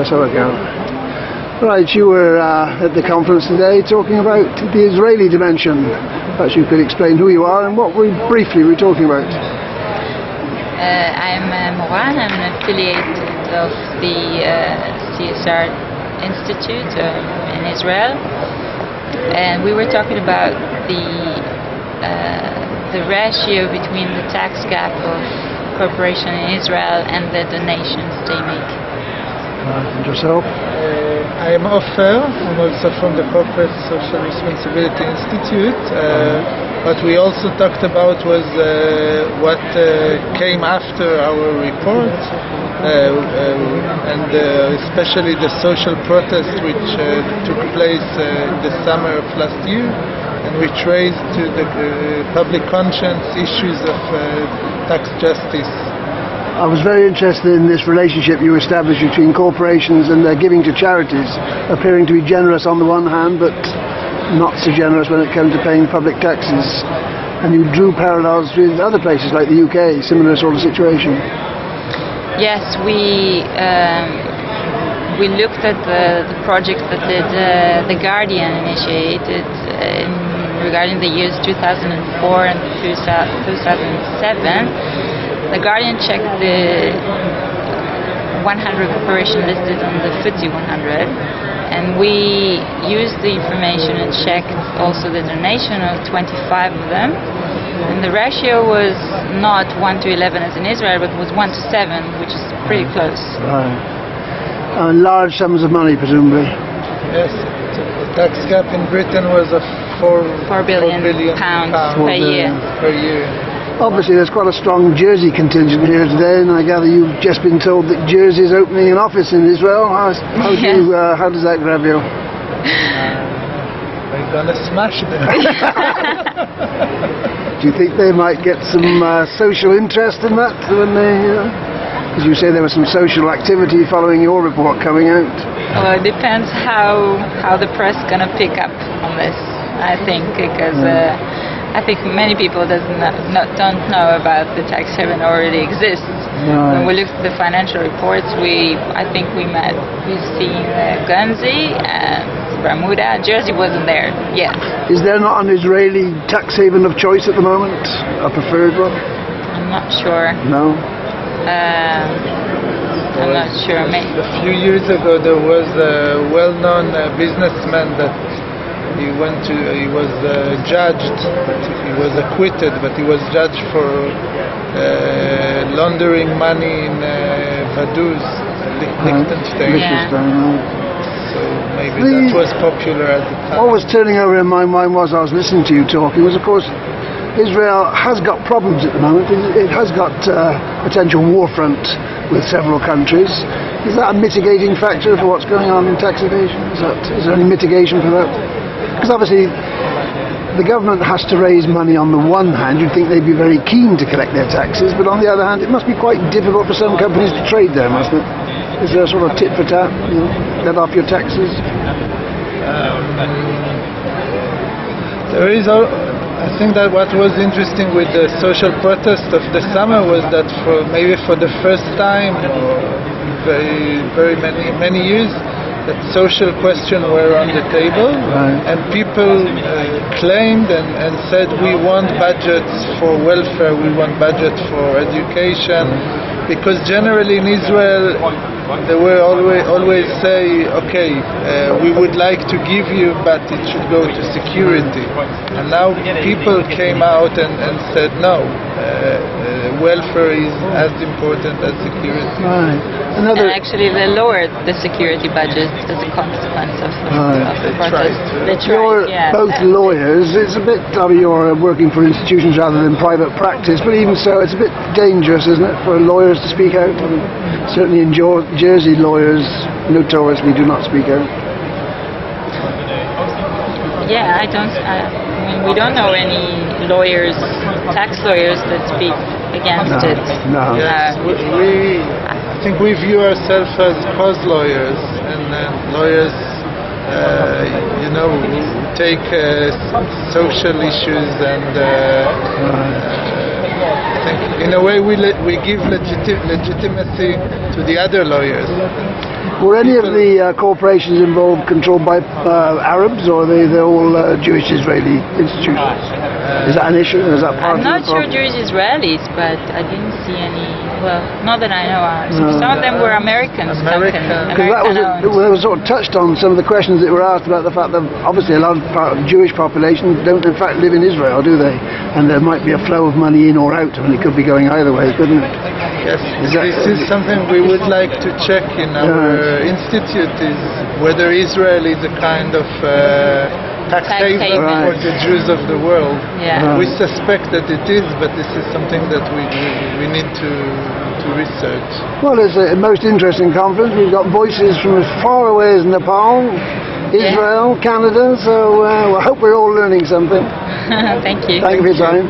So ago. Right, you were at the conference today talking about the Israeli dimension. Perhaps you could explain who you are and what we briefly were talking about. I'm Moran. I'm an affiliate of the CSR Institute in Israel, and we were talking about the ratio between the tax gap of corporations in Israel and the donations they make. And yourself? I'm Ofer. I'm also from the Corporate Social Responsibility Institute. What we also talked about was what came after our report, and especially the social protest which took place in the summer of last year, and which raised to the public conscience issues of tax justice. I was very interested in this relationship you established between corporations and their giving to charities, appearing to be generous on the one hand, but not so generous when it comes to paying public taxes. And you drew parallels with other places like the UK, similar sort of situation. Yes, we looked at the project that The Guardian initiated regarding the years 2004 and 2007. The Guardian checked the 100 corporations listed on the FTSE 100, and we used the information and checked also the donation of 25 of them, and the ratio was not 1 to 11 as in Israel, but was 1 to 7, which is pretty close. Right. Large sums of money, presumably. Yes, the tax gap in Britain was of 4 billion pounds per year. Obviously there's quite a strong Jersey contingent here today, and I gather you've just been told that Jersey is opening an office in Israel. How does that grab you? We're gonna smash them. Do you think they might get some social interest in that when they... As you say, there was some social activity following your report coming out. Well, it depends how the press is gonna pick up on this, I think, because I think many people don't know about the tax haven already exists. Right. When we looked at the financial reports, we've seen Guernsey and Bermuda. Jersey wasn't there yet. Is there not an Israeli tax haven of choice at the moment, a preferred one? I'm not sure. No. I'm not sure. Maybe. A few years ago, there was a well-known businessman that he was judged, but he was acquitted, but he was judged for laundering money in Vaduz, Liechtenstein. So maybe that was popular at the time. What was turning over in my mind was, I was listening to you talking, was of course Israel has got problems at the moment. It has got potential war front with several countries. Is that a mitigating factor for what's going on in tax evasion? Is there any mitigation for that? Because obviously the government has to raise money on the one hand. You'd think they'd be very keen to collect their taxes, but on the other hand it must be quite difficult for some companies to trade there, mustn't it? Is there a sort of tit for tat, get off your taxes? There is I think that what was interesting with the social protest of the summer was that maybe for the first time or very many years, that social questions were on the table, right. And people claimed and said, we want budgets for welfare, we want budget for education, because generally in Israel they will always say, okay, we would like to give you, but it should go to security. And now people came out and said, no, welfare is as important as security. Right. And actually they lowered the security budget as a consequence of the protest. You're both lawyers. It's a bit, you're working for institutions rather than private practice, but even so it's a bit dangerous, isn't it, for lawyers to speak out? I mean, certainly in Jersey, lawyers notoriously do not speak out. Yeah, we don't know any lawyers, tax lawyers that speak against it. No. Yes, I think we view ourselves as cause lawyers, and lawyers, who take social issues and I think in a way we give legitimacy to the other lawyers. Were any of the corporations involved controlled by Arabs, or are they all Jewish Israeli institutions? Is that an issue? Is that part I'm of not the sure problem? Jewish Israelis, but I didn't see any. Well, not that I know of. Some of them were Americans. American. Because that was they were sort of touched on some of the questions that were asked about the fact that obviously a large part of the Jewish population don't in fact live in Israel, do they? And there might be a flow of money in or out, and it could be going either way, couldn't it? Yes, this is something we would like to check in our institute, is whether Israel is a kind of tax haven for the Jews of the world. Yeah. We suspect that it is, but this is something that we need to research. Well, it's a most interesting conference. We've got voices from as far away as Nepal, Israel, Canada, so I hope we're all learning something. Thank you. Thank you for your time.